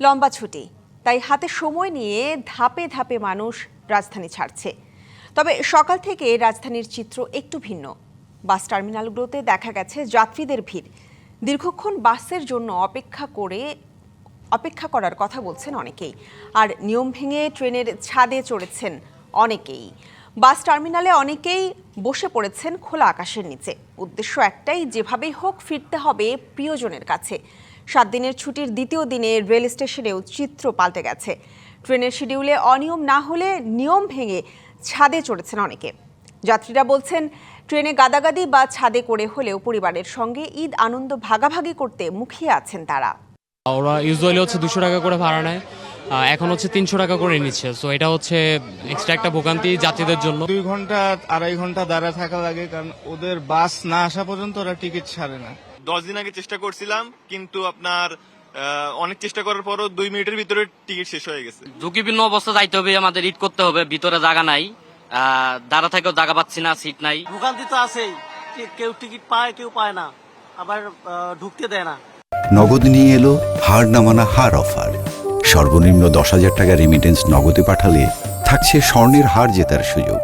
লম্বা ছুটি, তাই হাতে সময় নিয়ে ধাপে ধাপে মানুষ রাজধানী ছাড়ছে। তবে সকাল থেকে রাজধানীর চিত্র একটু ভিন্ন। বাস টার্মিনালগুলোতে দেখা গেছে যাত্রীদের ভিড়। দীর্ঘক্ষণ বাসের জন্য অপেক্ষা করার কথা বলছেন অনেকেই, আর নিয়ম ভেঙে ট্রেনের ছাদে চড়েছেন অনেকেই। বাস টার্মিনালে অনেকেই বসে পড়েছেন খোলা আকাশের নিচে। উদ্দেশ্য একটাই, যেভাবেই হোক ফিরতে হবে প্রিয়জনের কাছে। 7 দিনের ছুটির দ্বিতীয় দিনে রেল স্টেশনেও চিত্র পাল্টে গেছে। ট্রেনের শিডিউলে অনিয়ম না হলে নিয়ম ভেঙে ছাদে চড়েছেন অনেকে। যাত্রীরা বলছেন, ট্রেনে গাদাগাদি বা ছাদে করে হলেও পরিবারের সঙ্গে ঈদ আনন্দ ভাগাভাগি করতে মুখিয়ে আছেন তারা। ওরা ইউজুয়ালি 200 টাকা করে ভাড়া নেয়, এখন 300 টাকা করে নিচ্ছে। সো এটা এক্সট্রা একটা ভোগান্তি যাত্রীদের জন্য। 2 ঘন্টা 2.5 ঘন্টা দাঁড়া থাকা লাগে, কারণ ওদের বাস না আসা পর্যন্ত ওরা টিকিট ছাড়ে না। 10 দিন আগে চেষ্টা করছিলাম, কিন্তু আপনার অনেক চেষ্টা করার পরও 2 মিনিটের ভিতরে টিকিট শেষ হয়ে গেছে। ঝুঁকিপূর্ণ অবস্থা যাইতে হবে, আমাদের ঈদ করতে হবে, ভিতরে জায়গা নাই, দাঁড়া থেকেও জায়গা পাচ্ছি না, সিট নাই। ভোগান্তি তো আছেই, কেউ টিকিট পায় কেউ পায় না, আবার ঢুকতে দেয় না। নগদ নিয়ে এলো হার না মানা হার অফার। সর্বনিম্ন 10,000 টাকা রেমিটেন্স নগদে পাঠালে থাকছে স্বর্ণের হার জেতার সুযোগ।